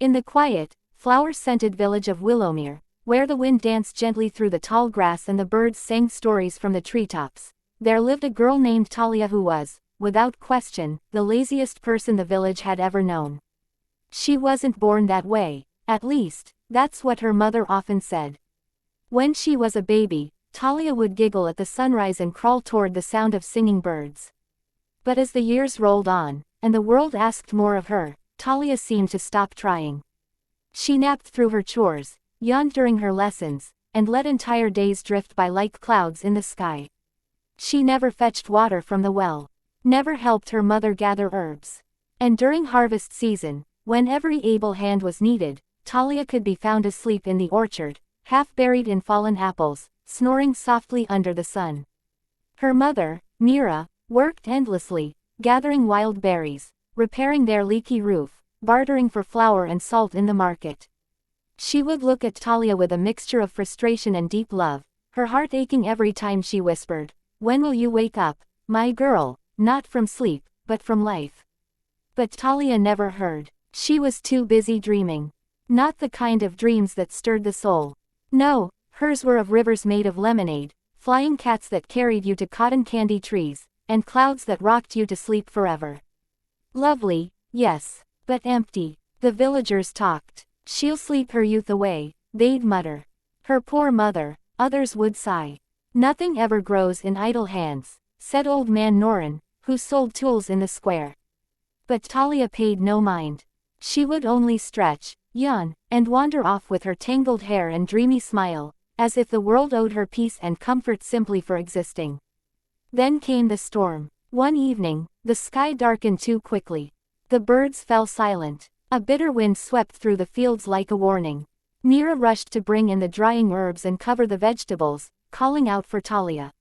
In the quiet, flower-scented village of Willowmere, where the wind danced gently through the tall grass and the birds sang stories from the treetops, there lived a girl named Talia who was, without question, the laziest person the village had ever known. She wasn't born that way, at least, that's what her mother often said. When she was a baby, Talia would giggle at the sunrise and crawl toward the sound of singing birds. But as the years rolled on, and the world asked more of her, Talia seemed to stop trying. She napped through her chores, yawned during her lessons, and let entire days drift by like clouds in the sky. She never fetched water from the well, never helped her mother gather herbs. And during harvest season, when every able hand was needed, Talia could be found asleep in the orchard, half buried in fallen apples, snoring softly under the sun. Her mother, Mira, worked endlessly, gathering wild berries, repairing their leaky roof, bartering for flour and salt in the market. She would look at Talia with a mixture of frustration and deep love, her heart aching every time she whispered, "When will you wake up, my girl, not from sleep, but from life?" But Talia never heard. She was too busy dreaming. Not the kind of dreams that stirred the soul. No, hers were of rivers made of lemonade, flying cats that carried you to cotton candy trees, and clouds that rocked you to sleep forever. Lovely, yes, but empty. The villagers talked. "She'll sleep her youth away," they'd mutter. "Her poor mother," others would sigh. "Nothing ever grows in idle hands," said old man Norin, who sold tools in the square. But Talia paid no mind. She would only stretch, yawn, and wander off with her tangled hair and dreamy smile, as if the world owed her peace and comfort simply for existing. Then came the storm. One evening, the sky darkened too quickly. The birds fell silent. A bitter wind swept through the fields like a warning. Mira rushed to bring in the drying herbs and cover the vegetables, calling out for Talia.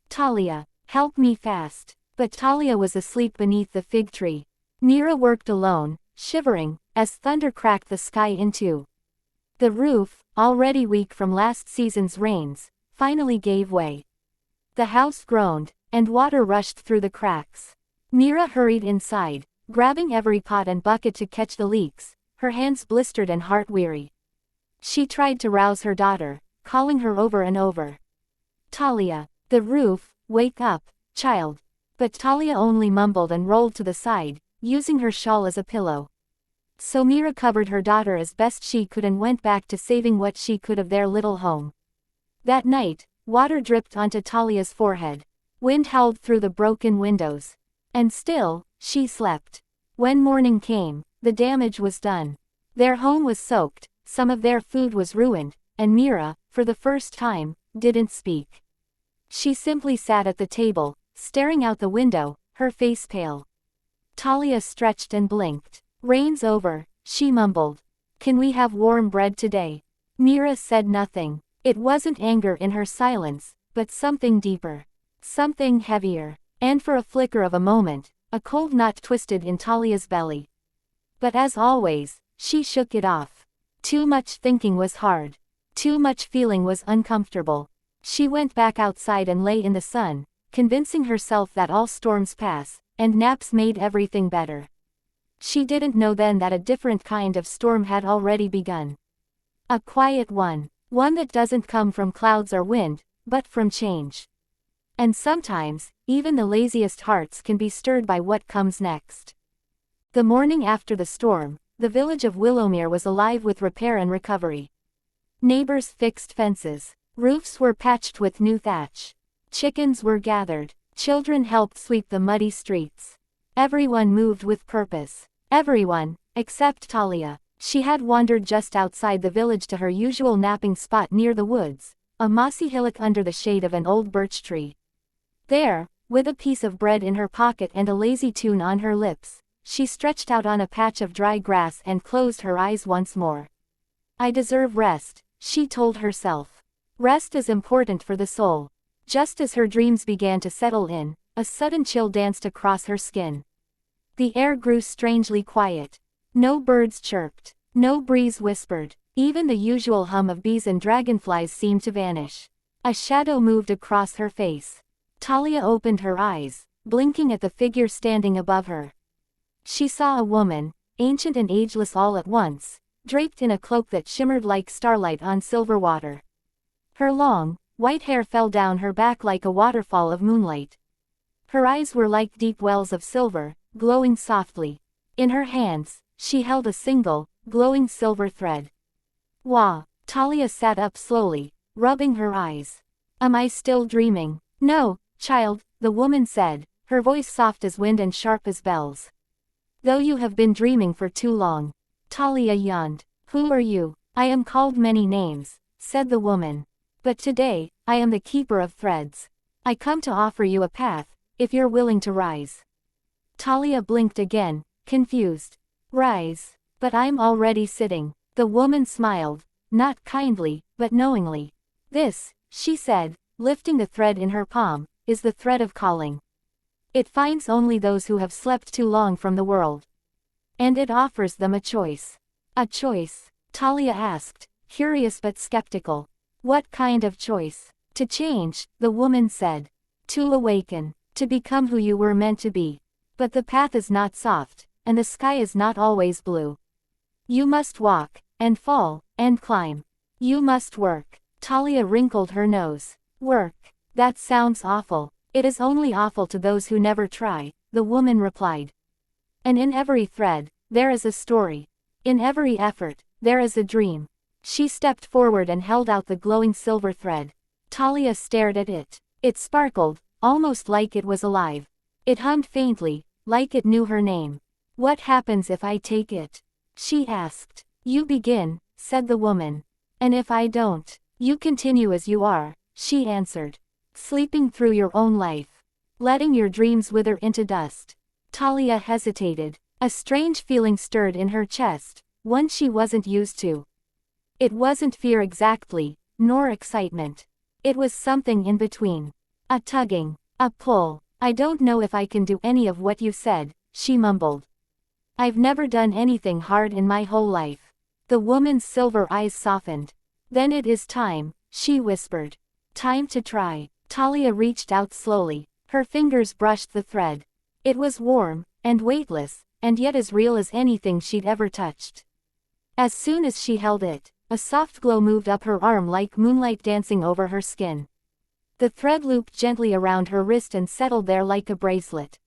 "Talia, help me fast." But Talia was asleep beneath the fig tree. Mira worked alone, shivering, as thunder cracked the sky in two. The roof, already weak from last season's rains, finally gave way. The house groaned, and water rushed through the cracks. Mira hurried inside, grabbing every pot and bucket to catch the leaks, her hands blistered and heart weary. She tried to rouse her daughter, calling her over and over. "Talia, the roof, wake up, child." But Talia only mumbled and rolled to the side, using her shawl as a pillow. So Mira covered her daughter as best she could and went back to saving what she could of their little home. That night, water dripped onto Talia's forehead. Wind howled through the broken windows. And still, she slept. When morning came, the damage was done. Their home was soaked, some of their food was ruined, and Mira, for the first time, didn't speak. She simply sat at the table, staring out the window, her face pale. Talia stretched and blinked. "Rain's over," she mumbled. "Can we have warm bread today?" Mira said nothing. It wasn't anger in her silence, but something deeper. Something heavier. And for a flicker of a moment, a cold knot twisted in Talia's belly. But as always, she shook it off. Too much thinking was hard. Too much feeling was uncomfortable. She went back outside and lay in the sun, convincing herself that all storms pass, and naps made everything better. She didn't know then that a different kind of storm had already begun. A quiet one. One that doesn't come from clouds or wind, but from change. And sometimes, even the laziest hearts can be stirred by what comes next. The morning after the storm, the village of Willowmere was alive with repair and recovery. Neighbors fixed fences. Roofs were patched with new thatch. Chickens were gathered. Children helped sweep the muddy streets. Everyone moved with purpose. Everyone, except Talia. She had wandered just outside the village to her usual napping spot near the woods, a mossy hillock under the shade of an old birch tree. There, with a piece of bread in her pocket and a lazy tune on her lips, she stretched out on a patch of dry grass and closed her eyes once more. "I deserve rest," she told herself. Rest is important for the soul. Just as her dreams began to settle in, a sudden chill danced across her skin. The air grew strangely quiet. No birds chirped. No breeze whispered. Even the usual hum of bees and dragonflies seemed to vanish. A shadow moved across her face. Talia opened her eyes, blinking at the figure standing above her. She saw a woman, ancient and ageless all at once, draped in a cloak that shimmered like starlight on silver water. Her long, white hair fell down her back like a waterfall of moonlight. Her eyes were like deep wells of silver, glowing softly. In her hands, she held a single, glowing silver thread. Wah! Talia sat up slowly, rubbing her eyes. Am I still dreaming? No, child, the woman said, her voice soft as wind and sharp as bells. Though you have been dreaming for too long. Talia yawned. Who are you? I am called many names, said the woman. But today, I am the keeper of threads. I come to offer you a path, if you're willing to rise. Talia blinked again, confused. Rise. But I'm already sitting. The woman smiled, not kindly, but knowingly. This, she said, lifting the thread in her palm, is the thread of calling. It finds only those who have slept too long from the world. And it offers them a choice. A choice? Talia asked, curious but skeptical. What kind of choice? To change, the woman said. To awaken. To become who you were meant to be. But the path is not soft, and the sky is not always blue. You must walk, and fall, and climb. You must work. Talia wrinkled her nose. Work. That sounds awful. It is only awful to those who never try, the woman replied. And in every thread, there is a story. In every effort, there is a dream. She stepped forward and held out the glowing silver thread. Talia stared at it. It sparkled, almost like it was alive. It hummed faintly, like it knew her name. What happens if I take it? She asked. You begin, said the woman. And if I don't, you continue as you are, she answered. Sleeping through your own life. Letting your dreams wither into dust. Talia hesitated. A strange feeling stirred in her chest, one she wasn't used to. It wasn't fear exactly, nor excitement. It was something in between. A tugging, a pull. I don't know if I can do any of what you said, she mumbled. I've never done anything hard in my whole life. The woman's silver eyes softened. Then it is time, she whispered. Time to try. Talia reached out slowly. Her fingers brushed the thread. It was warm, and weightless, and yet as real as anything she'd ever touched. As soon as she held it, a soft glow moved up her arm like moonlight dancing over her skin. The thread looped gently around her wrist and settled there like a bracelet.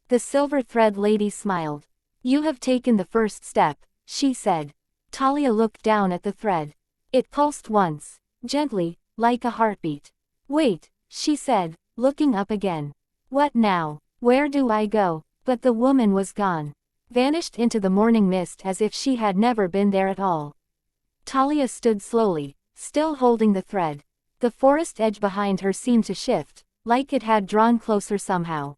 The silver thread lady smiled. You have taken the first step, she said. Talia looked down at the thread. It pulsed once, gently, like a heartbeat. Wait, she said, looking up again. What now? Where do I go? But the woman was gone. Vanished into the morning mist as if she had never been there at all. Talia stood slowly, still holding the thread. The forest edge behind her seemed to shift, like it had drawn closer somehow.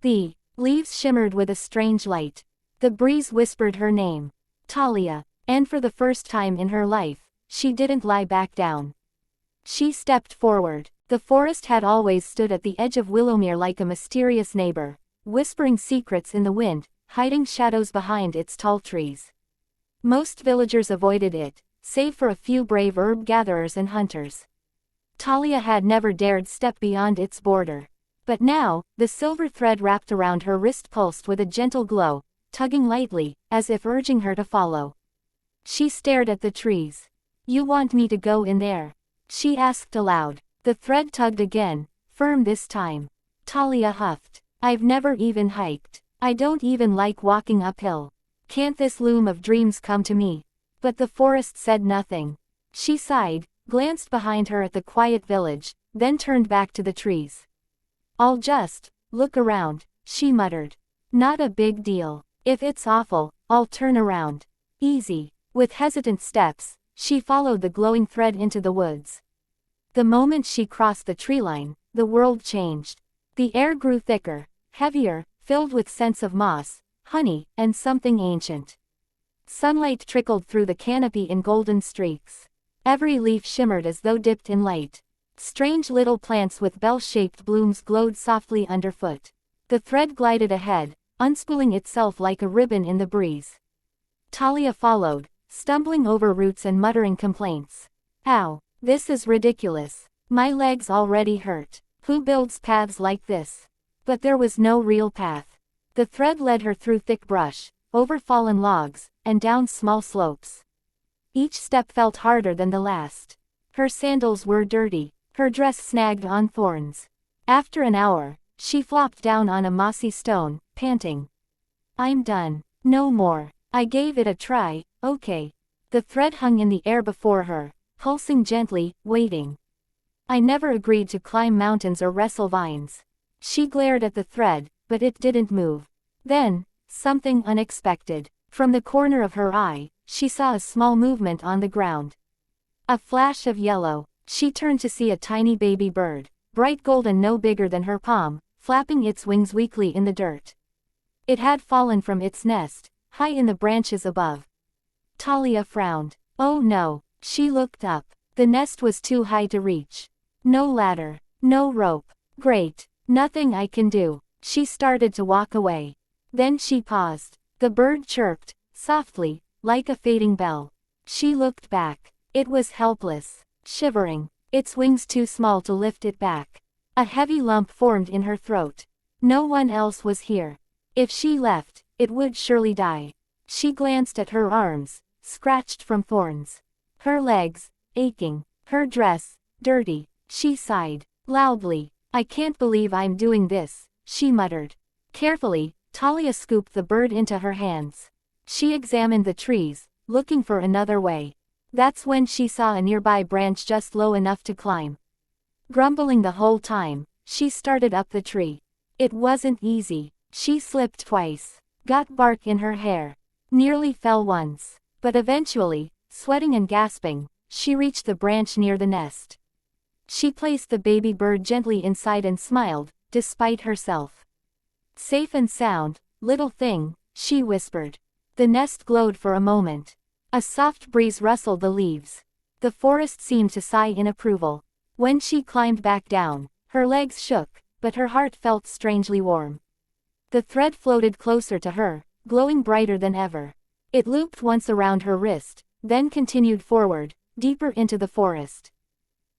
The leaves shimmered with a strange light. The breeze whispered her name. Talia. And for the first time in her life, she didn't lie back down. She stepped forward. The forest had always stood at the edge of Willowmere like a mysterious neighbor, whispering secrets in the wind, hiding shadows behind its tall trees. Most villagers avoided it, save for a few brave herb gatherers and hunters. Talia had never dared step beyond its border. But now, the silver thread wrapped around her wrist pulsed with a gentle glow, tugging lightly, as if urging her to follow. She stared at the trees. You want me to go in there? She asked aloud. The thread tugged again, firm this time. Talia huffed. I've never even hiked. I don't even like walking uphill. Can't this loom of dreams come to me? But the forest said nothing. She sighed, glanced behind her at the quiet village, then turned back to the trees. I'll just look around, she muttered. Not a big deal. If it's awful, I'll turn around. Easy. With hesitant steps, she followed the glowing thread into the woods. The moment she crossed the tree line, the world changed. The air grew thicker, heavier, filled with scents of moss, honey, and something ancient. Sunlight trickled through the canopy in golden streaks. Every leaf shimmered as though dipped in light. Strange little plants with bell-shaped blooms glowed softly underfoot. The thread glided ahead, unspooling itself like a ribbon in the breeze. Talia followed, stumbling over roots and muttering complaints. Ow! This is ridiculous. My legs already hurt. Who builds paths like this? But there was no real path. The thread led her through thick brush, over fallen logs, and down small slopes. Each step felt harder than the last. Her sandals were dirty, her dress snagged on thorns. After an hour, she flopped down on a mossy stone, panting. I'm done. No more. I gave it a try, okay. The thread hung in the air before her, pulsing gently, waiting. I never agreed to climb mountains or wrestle vines. She glared at the thread, but it didn't move. Then, something unexpected. From the corner of her eye, she saw a small movement on the ground. A flash of yellow. She turned to see a tiny baby bird, bright golden no bigger than her palm, flapping its wings weakly in the dirt. It had fallen from its nest, high in the branches above. Talia frowned. Oh no. She looked up. The nest was too high to reach. No ladder. No rope. Great. Nothing I can do. She started to walk away. Then she paused. The bird chirped, softly, like a fading bell. She looked back. It was helpless, shivering, its wings too small to lift it back. A heavy lump formed in her throat. No one else was here. If she left, it would surely die. She glanced at her arms, scratched from thorns. Her legs, aching. Her dress, dirty. She sighed, loudly. I can't believe I'm doing this, she muttered. Carefully, Talia scooped the bird into her hands. She examined the trees, looking for another way. That's when she saw a nearby branch just low enough to climb. Grumbling the whole time, she started up the tree. It wasn't easy. She slipped twice, got bark in her hair, nearly fell once, but eventually, sweating and gasping, she reached the branch near the nest. She placed the baby bird gently inside and smiled, despite herself. Safe and sound, little thing, she whispered. The nest glowed for a moment. A soft breeze rustled the leaves. The forest seemed to sigh in approval. When she climbed back down, her legs shook, but her heart felt strangely warm. The thread floated closer to her, glowing brighter than ever. It looped once around her wrist, then continued forward, deeper into the forest.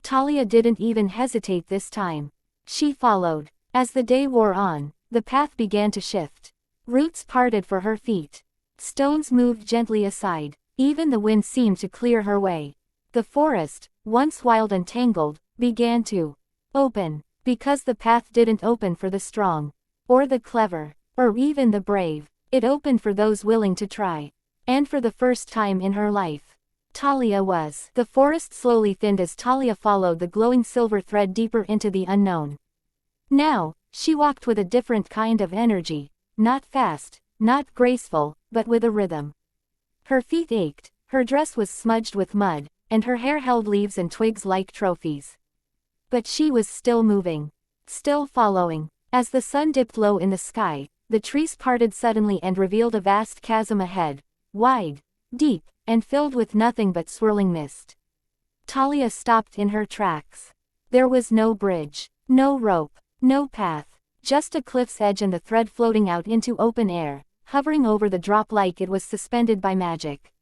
Talia didn't even hesitate this time. She followed. As the day wore on, the path began to shift. Roots parted for her feet. Stones moved gently aside. Even the wind seemed to clear her way. The forest, once wild and tangled, began to open, because the path didn't open for the strong, or the clever, or even the brave. It opened for those willing to try. And for the first time in her life, Talia was. The forest slowly thinned as Talia followed the glowing silver thread deeper into the unknown. Now, she walked with a different kind of energy, not fast, not graceful, but with a rhythm. Her feet ached, her dress was smudged with mud, and her hair held leaves and twigs like trophies. But she was still moving, still following. As the sun dipped low in the sky, the trees parted suddenly and revealed a vast chasm ahead, wide, deep, and filled with nothing but swirling mist. Talia stopped in her tracks. There was no bridge, no rope, no path, just a cliff's edge and the thread floating out into open air, hovering over the drop like it was suspended by magic.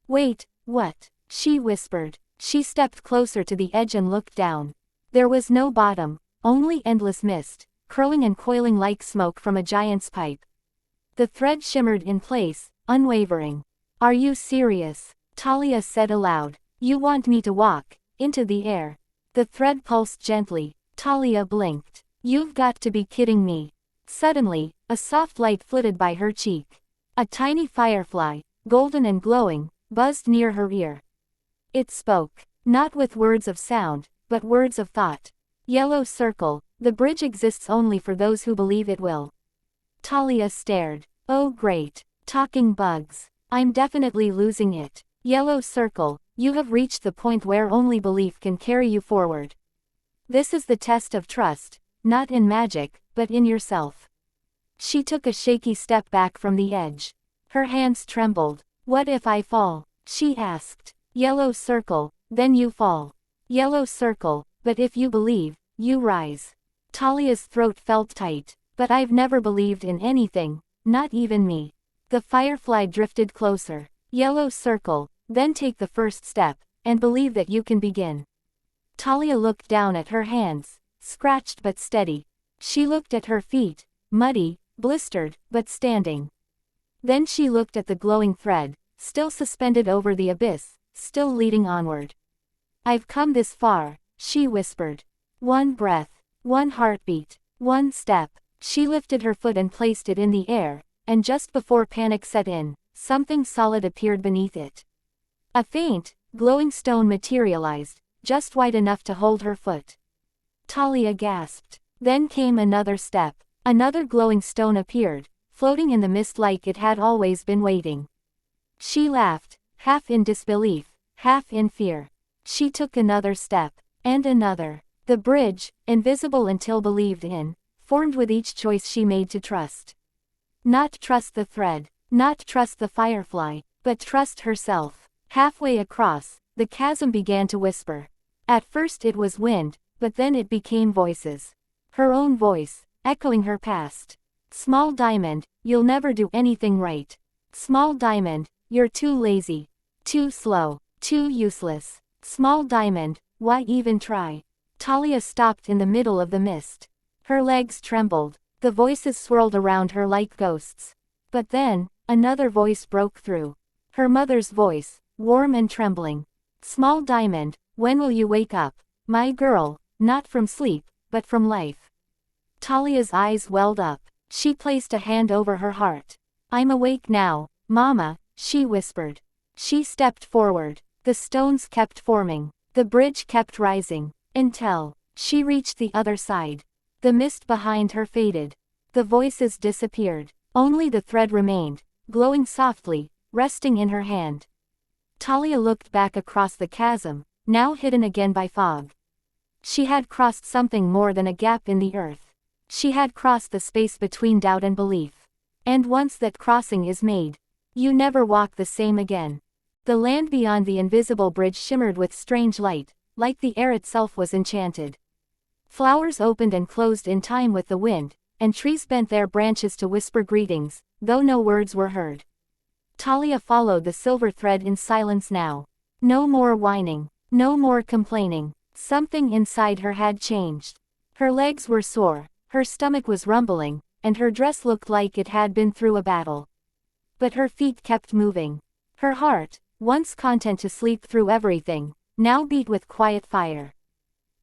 Wait, what? She whispered. She stepped closer to the edge and looked down. There was no bottom, only endless mist, curling and coiling like smoke from a giant's pipe. The thread shimmered in place, unwavering. Are you serious? Talia said aloud. You want me to walk into the air? The thread pulsed gently. Talia blinked. You've got to be kidding me. Suddenly, a soft light flitted by her cheek. A tiny firefly, golden and glowing, buzzed near her ear. It spoke, not with words of sound, but words of thought. Yellow circle, the bridge exists only for those who believe it will. Talia stared. Oh great. Talking bugs. I'm definitely losing it. Yellow circle, you have reached the point where only belief can carry you forward. This is the test of trust, not in magic, but in yourself. She took a shaky step back from the edge. Her hands trembled. What if I fall? She asked. Yellow circle, then you fall. Yellow circle, but if you believe, you rise. Talia's throat felt tight. But I've never believed in anything, not even me. The firefly drifted closer. Yellow circle, then take the first step, and believe that you can begin. Talia looked down at her hands, scratched but steady. She looked at her feet, muddy, blistered, but standing. Then she looked at the glowing thread, still suspended over the abyss, still leading onward. "I've come this far," she whispered. One breath, one heartbeat, one step. She lifted her foot and placed it in the air, and just before panic set in, something solid appeared beneath it. A faint, glowing stone materialized, just wide enough to hold her foot. Talia gasped. Then came another step. Another glowing stone appeared, floating in the mist like it had always been waiting. She laughed, half in disbelief, half in fear. She took another step, and another. The bridge, invisible until believed in, formed with each choice she made to trust. Not trust the thread, not trust the firefly, but trust herself. Halfway across, the chasm began to whisper. At first it was wind, but then it became voices. Her own voice, echoing her past. "Small diamond, you'll never do anything right. Small diamond, you're too lazy. Too slow. Too useless. Small diamond, why even try?" Talia stopped in the middle of the mist. Her legs trembled. The voices swirled around her like ghosts. But then, another voice broke through. Her mother's voice, warm and trembling. "Small diamond, when will you wake up, my girl, not from sleep, but from life?" Talia's eyes welled up. She placed a hand over her heart. "I'm awake now, Mama," she whispered. She stepped forward. The stones kept forming. The bridge kept rising. Until she reached the other side. The mist behind her faded. The voices disappeared. Only the thread remained, glowing softly, resting in her hand. Talia looked back across the chasm, now hidden again by fog. She had crossed something more than a gap in the earth. She had crossed the space between doubt and belief. And once that crossing is made, you never walk the same again. The land beyond the invisible bridge shimmered with strange light, like the air itself was enchanted. Flowers opened and closed in time with the wind, and trees bent their branches to whisper greetings, though no words were heard. Talia followed the silver thread in silence now. No more whining, no more complaining. Something inside her had changed. Her legs were sore, her stomach was rumbling, and her dress looked like it had been through a battle. But her feet kept moving. Her heart, once content to sleep through everything, now beat with quiet fire.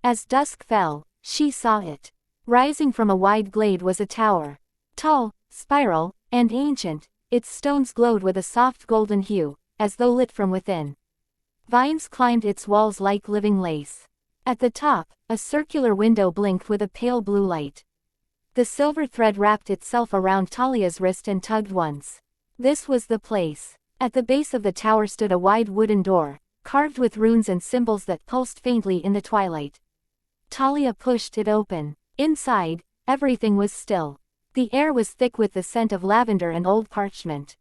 As dusk fell, she saw it. Rising from a wide glade was a tower. Tall, spiral, and ancient, its stones glowed with a soft golden hue, as though lit from within. Vines climbed its walls like living lace. At the top, a circular window blinked with a pale blue light. The silver thread wrapped itself around Talia's wrist and tugged once. This was the place. At the base of the tower stood a wide wooden door, carved with runes and symbols that pulsed faintly in the twilight. Talia pushed it open. Inside, everything was still. The air was thick with the scent of lavender and old parchment.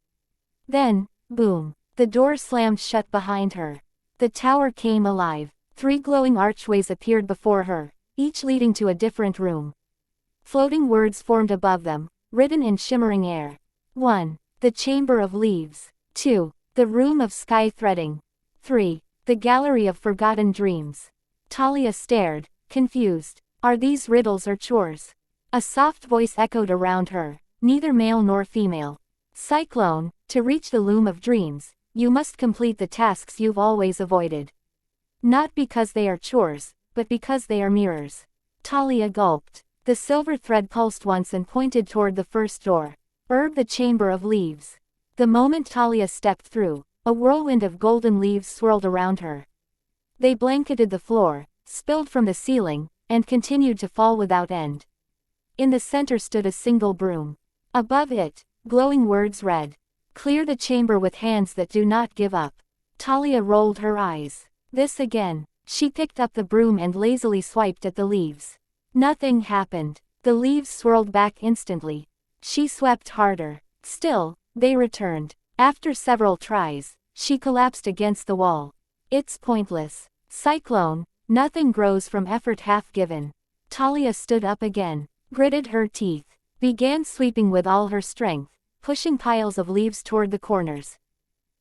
Then, boom, the door slammed shut behind her. The tower came alive. 3 glowing archways appeared before her, each leading to a different room. Floating words formed above them, written in shimmering air. 1. The Chamber of Leaves. 2. The Room of Sky Threading. 3. The Gallery of Forgotten Dreams. Talia stared, confused. Are these riddles or chores? A soft voice echoed around her, neither male nor female. Cyclone, to reach the Loom of Dreams, you must complete the tasks you've always avoided. Not because they are chores, but because they are mirrors. Talia gulped. The silver thread pulsed once and pointed toward the first door. The Chamber of Leaves. The moment Talia stepped through, a whirlwind of golden leaves swirled around her. They blanketed the floor, spilled from the ceiling, and continued to fall without end. In the center stood a single broom. Above it, glowing words read, "Clear the chamber with hands that do not give up." Talia rolled her eyes. This again. She picked up the broom and lazily swiped at the leaves. Nothing happened. The leaves swirled back instantly. She swept harder. Still, they returned. After several tries, she collapsed against the wall. It's pointless. Cyclone, nothing grows from effort half given. Talia stood up again, gritted her teeth, began sweeping with all her strength, pushing piles of leaves toward the corners.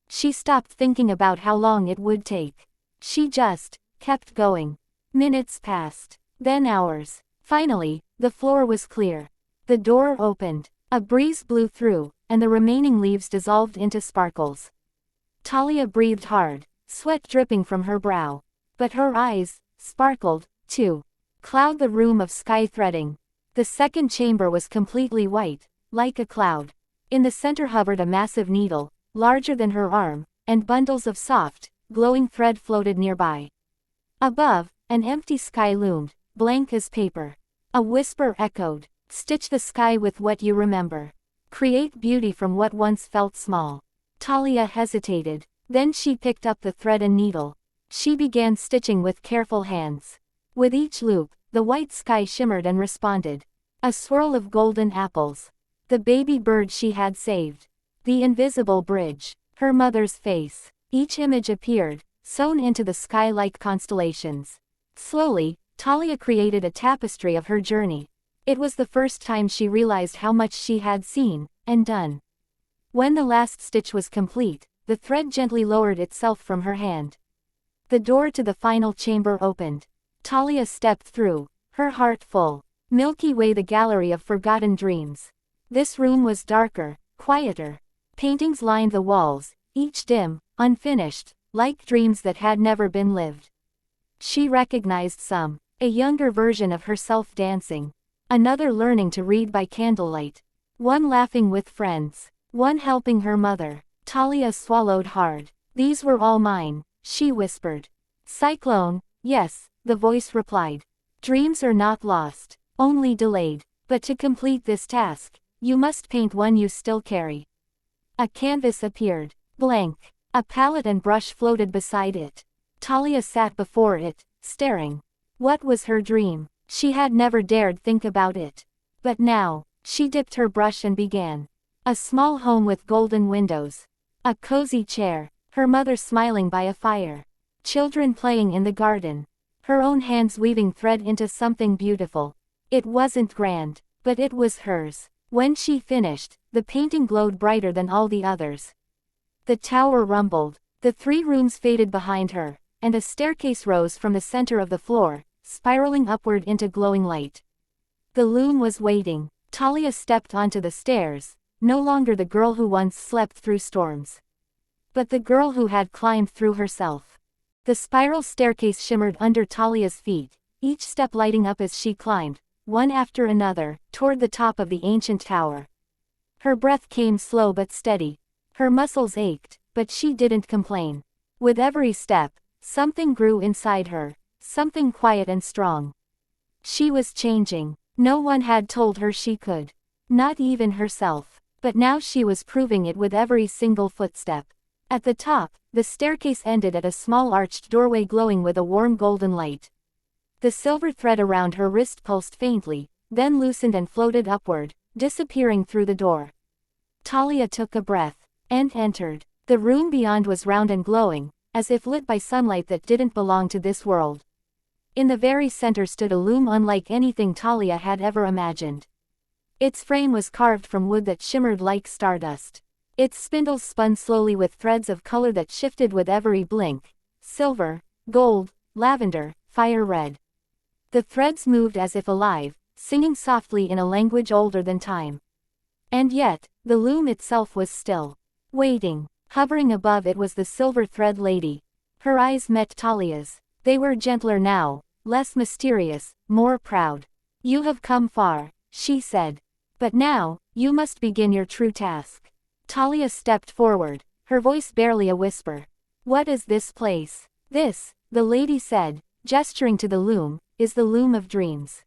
She stopped thinking about how long it would take. She just kept going. Minutes passed, then hours. Finally, the floor was clear. The door opened. A breeze blew through, and the remaining leaves dissolved into sparkles. Talia breathed hard, sweat dripping from her brow. But her eyes sparkled, too. Cloud the room of sky threading. The second chamber was completely white, like a cloud. In the center hovered a massive needle, larger than her arm, and bundles of soft, glowing thread floated nearby. Above, an empty sky loomed, blank as paper. A whisper echoed, "Stitch the sky with what you remember. Create beauty from what once felt small." Talia hesitated, then she picked up the thread and needle. She began stitching with careful hands. With each loop, the white sky shimmered and responded. A swirl of golden apples. The baby bird she had saved. The invisible bridge. Her mother's face. Each image appeared, sewn into the sky like constellations. Slowly, Talia created a tapestry of her journey. It was the first time she realized how much she had seen and done. When the last stitch was complete, the thread gently lowered itself from her hand. The door to the final chamber opened. Talia stepped through, her heart full. Milky Way, the gallery of forgotten dreams. This room was darker, quieter. Paintings lined the walls, each dim, unfinished, like dreams that had never been lived. She recognized some. A younger version of herself dancing. Another learning to read by candlelight. One laughing with friends. One helping her mother. Talia swallowed hard. "These were all mine," she whispered. "Cyclone, yes," the voice replied. "Dreams are not lost, only delayed. But to complete this task, you must paint one you still carry." A canvas appeared, blank. A palette and brush floated beside it. Talia sat before it, staring. What was her dream? She had never dared think about it. But now, she dipped her brush and began. A small home with golden windows. A cozy chair, her mother smiling by a fire. Children playing in the garden. Her own hands weaving thread into something beautiful. It wasn't grand, but it was hers. When she finished, the painting glowed brighter than all the others. The tower rumbled. The 3 rooms faded behind her, and a staircase rose from the center of the floor, spiraling upward into glowing light. The loom was waiting. Talia stepped onto the stairs, no longer the girl who once slept through storms, but the girl who had climbed through herself. The spiral staircase shimmered under Talia's feet, each step lighting up as she climbed, one after another, toward the top of the ancient tower. Her breath came slow but steady. Her muscles ached, but she didn't complain. With every step, something grew inside her, something quiet and strong. She was changing. No one had told her she could. Not even herself. But now she was proving it with every single footstep. At the top, the staircase ended at a small arched doorway glowing with a warm golden light. The silver thread around her wrist pulsed faintly, then loosened and floated upward, disappearing through the door. Talia took a breath, and entered. The room beyond was round and glowing, as if lit by sunlight that didn't belong to this world. In the very center stood a loom unlike anything Talia had ever imagined. Its frame was carved from wood that shimmered like stardust. Its spindles spun slowly with threads of color that shifted with every blink: silver, gold, lavender, fire red. The threads moved as if alive, singing softly in a language older than time. And yet, the loom itself was still. Waiting. Hovering above it was the silver thread lady. Her eyes met Talia's. They were gentler now, less mysterious, more proud. "You have come far," she said. "But now, you must begin your true task." Talia stepped forward, her voice barely a whisper. "What is this place?" "This," the lady said, gesturing to the loom, "is the loom of dreams.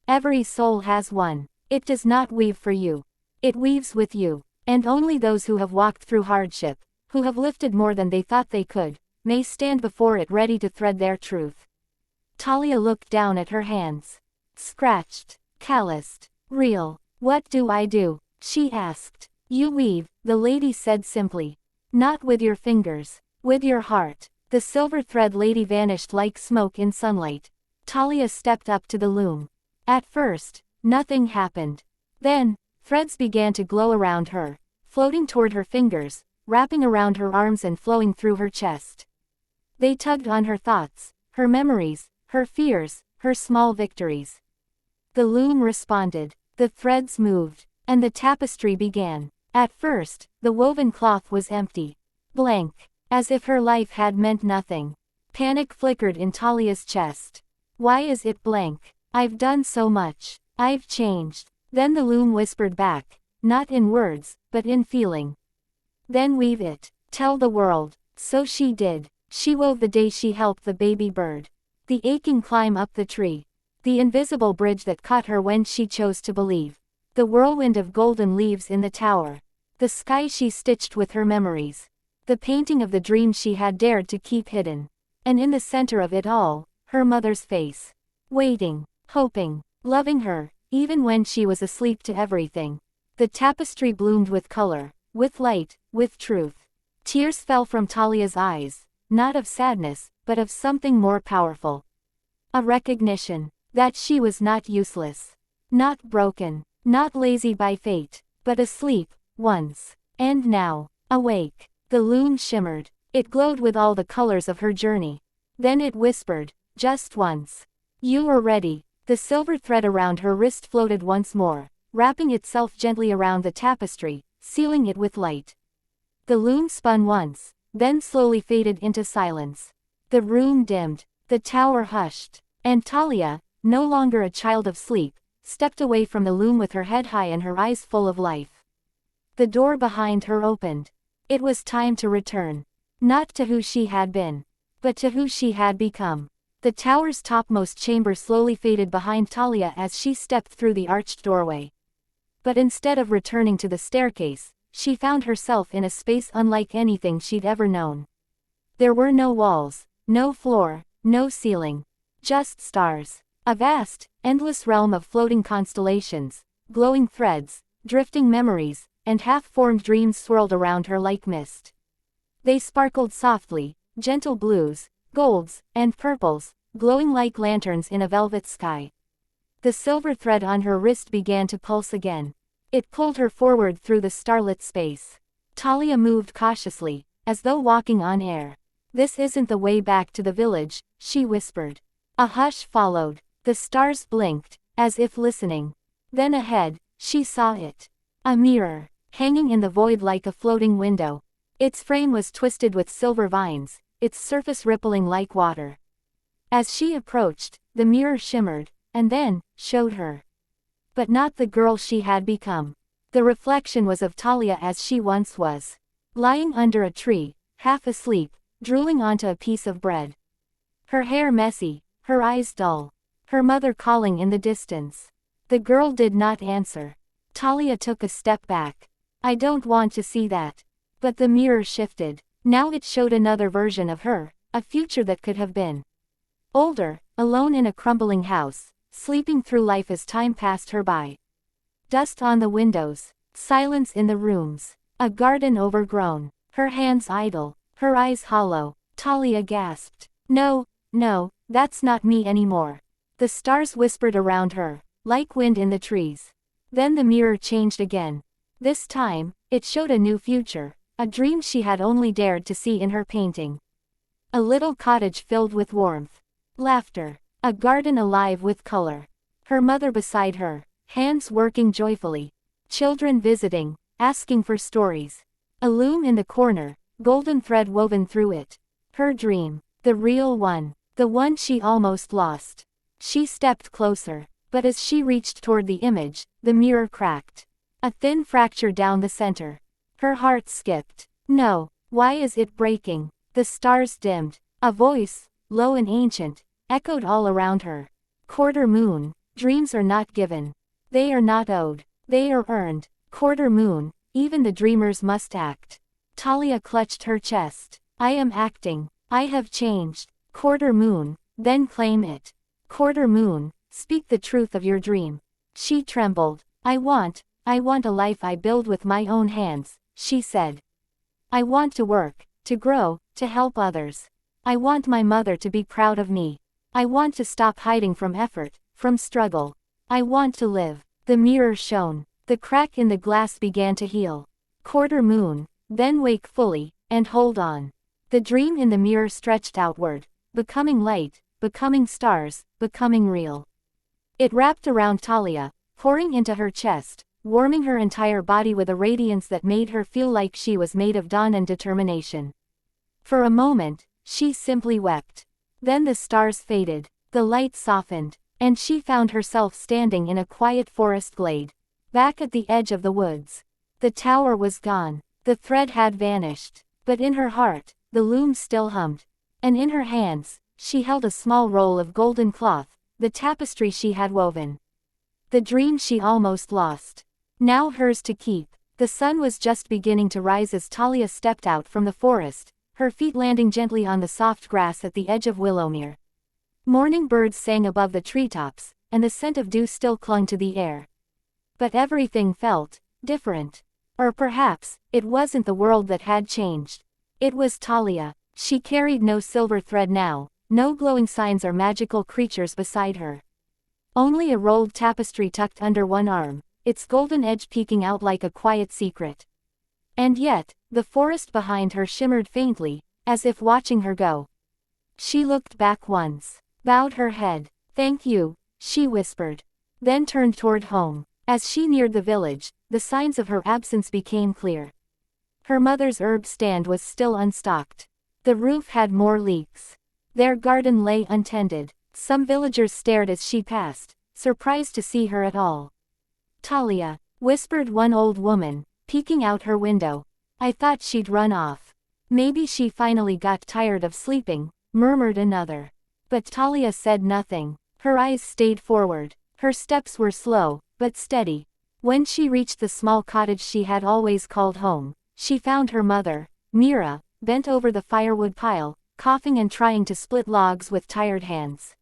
Every soul has one. It does not weave for you. It weaves with you. And only those who have walked through hardship, who have lifted more than they thought they could, may stand before it ready to thread their truth." Talia looked down at her hands. Scratched, calloused, real. "What do I do?" she asked. "You weave," the lady said simply. "Not with your fingers, with your heart." The silver thread lady vanished like smoke in sunlight. Talia stepped up to the loom. At first, nothing happened. Then, threads began to glow around her, floating toward her fingers, wrapping around her arms and flowing through her chest. They tugged on her thoughts, her memories, her fears, her small victories. The loom responded. The threads moved, and the tapestry began. At first, the woven cloth was empty. Blank. As if her life had meant nothing. Panic flickered in Talia's chest. Why is it blank? I've done so much. I've changed. Then the loom whispered back, not in words, but in feeling. Then weave it. Tell the world. So she did. She wove the day she helped the baby bird. The aching climb up the tree. The invisible bridge that caught her when she chose to believe. The whirlwind of golden leaves in the tower. The sky she stitched with her memories. The painting of the dream she had dared to keep hidden. And in the center of it all, her mother's face. Waiting, hoping, loving her, even when she was asleep to everything. The tapestry bloomed with color, with light, with truth. Tears fell from Talia's eyes, not of sadness, but of something more powerful. A recognition that she was not useless, not broken, not lazy by fate, but asleep, once, and now, awake. The loom shimmered. It glowed with all the colors of her journey. Then it whispered, just once. You are ready. The silver thread around her wrist floated once more, wrapping itself gently around the tapestry, sealing it with light. The loom spun once, then slowly faded into silence. The room dimmed, the tower hushed, and Talia, no longer a child of sleep, stepped away from the loom with her head high and her eyes full of life. The door behind her opened. It was time to return. Not to who she had been, but to who she had become. The tower's topmost chamber slowly faded behind Talia as she stepped through the arched doorway. But instead of returning to the staircase, she found herself in a space unlike anything she'd ever known. There were no walls, no floor, no ceiling. Just stars. A vast, endless realm of floating constellations, glowing threads, drifting memories, and half-formed dreams swirled around her like mist. They sparkled softly, gentle blues, golds, and purples, glowing like lanterns in a velvet sky. The silver thread on her wrist began to pulse again. It pulled her forward through the starlit space. Talia moved cautiously, as though walking on air. This isn't the way back to the village, she whispered. A hush followed. The stars blinked, as if listening. Then ahead, she saw it. A mirror, hanging in the void like a floating window. Its frame was twisted with silver vines, its surface rippling like water. As she approached, the mirror shimmered, and then, showed her. But not the girl she had become. The reflection was of Talia as she once was. Lying under a tree, half asleep, drooling onto a piece of bread. Her hair messy, her eyes dull. Her mother calling in the distance. The girl did not answer. Talia took a step back. I don't want to see that. But the mirror shifted. Now it showed another version of her, a future that could have been. Older, alone in a crumbling house, sleeping through life as time passed her by. Dust on the windows, silence in the rooms, a garden overgrown, her hands idle, her eyes hollow. Talia gasped. No, no, that's not me anymore. The stars whispered around her, like wind in the trees. Then the mirror changed again. This time, it showed a new future, a dream she had only dared to see in her painting. A little cottage filled with warmth, laughter, a garden alive with color. Her mother beside her, hands working joyfully. Children visiting, asking for stories. A loom in the corner, golden thread woven through it. Her dream, the real one, the one she almost lost. She stepped closer, but as she reached toward the image, the mirror cracked. A thin fracture down the center. Her heart skipped. No, why is it breaking? The stars dimmed. A voice, low and ancient, echoed all around her. Quarter moon, dreams are not given. They are not owed. They are earned. Quarter moon, even the dreamers must act. Talia clutched her chest. I am acting. I have changed. Quarter moon, then claim it. Quarter moon, speak the truth of your dream. She trembled. I want a life I build with my own hands, she said. I want to work, to grow, to help others. I want my mother to be proud of me. I want to stop hiding from effort, from struggle. I want to live. The mirror shone. The crack in the glass began to heal. Quarter moon, then wake fully, and hold on. The dream in the mirror stretched outward, becoming light, becoming stars, becoming real. It wrapped around Talia, pouring into her chest, warming her entire body with a radiance that made her feel like she was made of dawn and determination. For a moment, she simply wept. Then the stars faded, the light softened, and she found herself standing in a quiet forest glade. Back at the edge of the woods. The tower was gone. The thread had vanished. But in her heart, the loom still hummed. And in her hands, she held a small roll of golden cloth, the tapestry she had woven. The dream she almost lost. Now hers to keep. The sun was just beginning to rise as Talia stepped out from the forest, her feet landing gently on the soft grass at the edge of Willowmere. Morning birds sang above the treetops, and the scent of dew still clung to the air. But everything felt different. Or perhaps, it wasn't the world that had changed. It was Talia. She carried no silver thread now, no glowing signs or magical creatures beside her. Only a rolled tapestry tucked under one arm, its golden edge peeking out like a quiet secret. And yet, the forest behind her shimmered faintly, as if watching her go. She looked back once, bowed her head. "Thank you," she whispered. Then turned toward home. As she neared the village, the signs of her absence became clear. Her mother's herb stand was still unstocked. The roof had more leaks. Their garden lay untended. Some villagers stared as she passed, surprised to see her at all. "Talia," whispered one old woman, peeking out her window. "I thought she'd run off. Maybe she finally got tired of sleeping," murmured another. But Talia said nothing. Her eyes stayed forward. Her steps were slow, but steady. When she reached the small cottage she had always called home, she found her mother, Mira, bent over the firewood pile, coughing and trying to split logs with tired hands.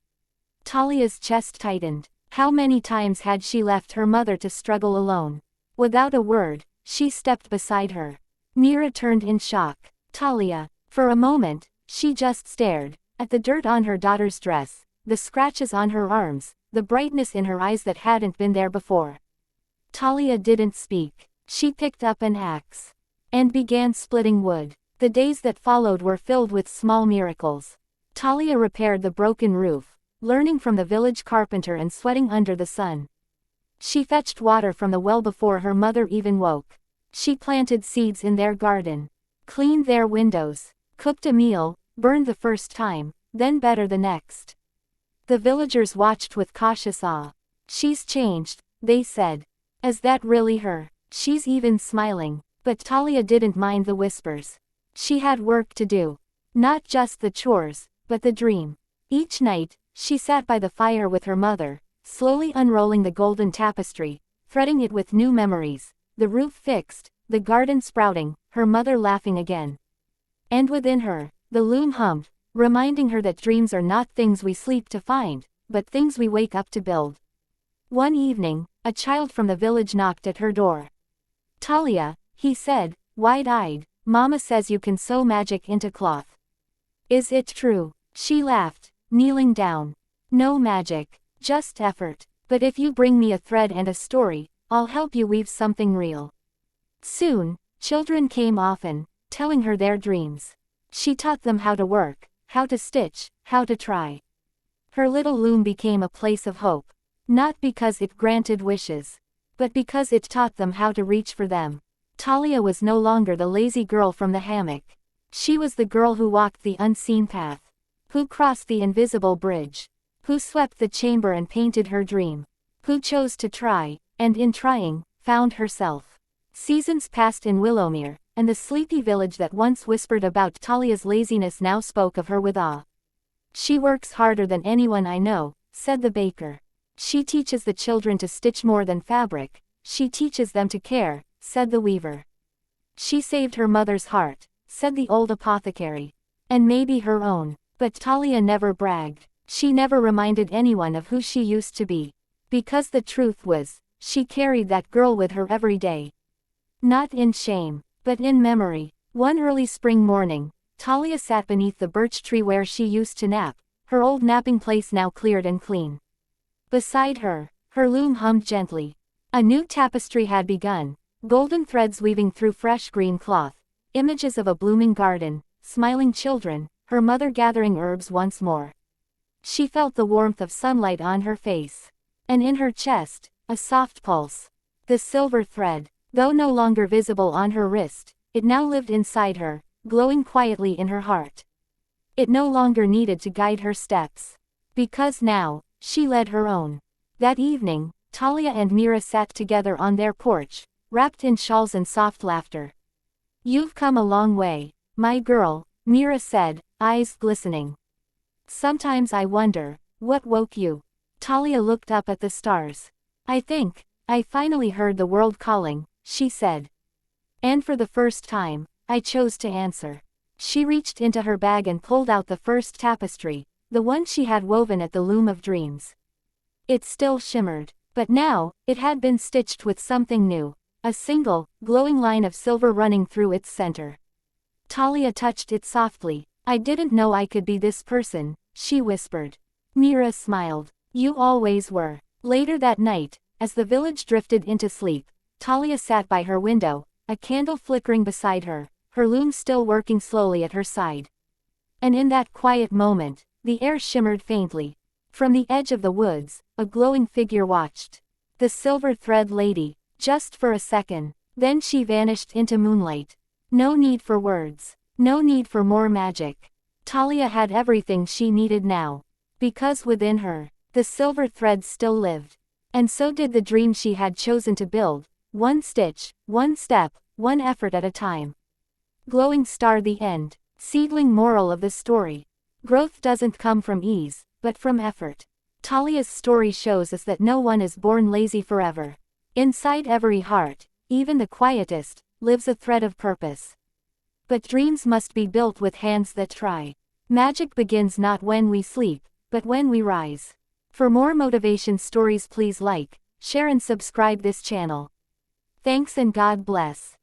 Talia's chest tightened. How many times had she left her mother to struggle alone? Without a word, she stepped beside her. Mira turned in shock. Talia. For a moment, she just stared, at the dirt on her daughter's dress, the scratches on her arms, the brightness in her eyes that hadn't been there before. Talia didn't speak. She picked up an axe and began splitting wood. The days that followed were filled with small miracles. Talia repaired the broken roof, learning from the village carpenter and sweating under the sun. She fetched water from the well before her mother even woke. She planted seeds in their garden, cleaned their windows, cooked a meal, burned the first time, then better the next. The villagers watched with cautious awe. "She's changed," they said. "Is that really her? She's even smiling." But Talia didn't mind the whispers. She had work to do. Not just the chores, but the dream. Each night, she sat by the fire with her mother, slowly unrolling the golden tapestry, threading it with new memories, the roof fixed, the garden sprouting, her mother laughing again. And within her, the loom hummed, reminding her that dreams are not things we sleep to find, but things we wake up to build. One evening, a child from the village knocked at her door. "Talia," he said, wide-eyed, "Mama says you can sew magic into cloth. Is it true?" She laughed, kneeling down. "No magic, just effort. But if you bring me a thread and a story, I'll help you weave something real." Soon, children came often, telling her their dreams. She taught them how to work, how to stitch, how to try. Her little loom became a place of hope. Not because it granted wishes, but because it taught them how to reach for them. Talia was no longer the lazy girl from the hammock. She was the girl who walked the unseen path, who crossed the invisible bridge, who swept the chamber and painted her dream, who chose to try, and in trying, found herself. Seasons passed in Willowmere, and the sleepy village that once whispered about Talia's laziness now spoke of her with awe. "She works harder than anyone I know," said the baker. "She teaches the children to stitch more than fabric, she teaches them to care," said the weaver. "She saved her mother's heart," said the old apothecary. "And maybe her own." But Talia never bragged. She never reminded anyone of who she used to be. Because the truth was, she carried that girl with her every day. Not in shame, but in memory. One early spring morning, Talia sat beneath the birch tree where she used to nap, her old napping place now cleared and clean. Beside her, her loom hummed gently. A new tapestry had begun, golden threads weaving through fresh green cloth, images of a blooming garden, smiling children, her mother gathering herbs once more. She felt the warmth of sunlight on her face. And in her chest, a soft pulse. The silver thread, though no longer visible on her wrist, it now lived inside her, glowing quietly in her heart. It no longer needed to guide her steps. Because now, she led her own. That evening, Talia and Mira sat together on their porch, wrapped in shawls and soft laughter. "You've come a long way, my girl," Mira said, eyes glistening. "Sometimes I wonder, what woke you?" Talia looked up at the stars. I think I finally heard the world calling," she said. And for the first time, I chose to answer." She reached into her bag and pulled out the first tapestry, the one she had woven at the Loom of Dreams. It still shimmered, but now, it had been stitched with something new, a single, glowing line of silver running through its center. Talia touched it softly. "I didn't know I could be this person," she whispered. Mira smiled. "You always were." Later that night, as the village drifted into sleep, Talia sat by her window, a candle flickering beside her, her loom still working slowly at her side. And in that quiet moment, the air shimmered faintly. From the edge of the woods, a glowing figure watched. The silver thread lady, just for a second, then she vanished into moonlight. No need for words. No need for more magic. Talia had everything she needed now. Because within her, the silver thread still lived. And so did the dream she had chosen to build, one stitch, one step, one effort at a time. Glowing star. The end. Seedling moral of the story. Growth doesn't come from ease, but from effort. Talia's story shows us that no one is born lazy forever. Inside every heart, even the quietest, lives a thread of purpose. But dreams must be built with hands that try. Magic begins not when we sleep, but when we rise. For more motivation stories, please like, share and subscribe this channel. Thanks and God bless.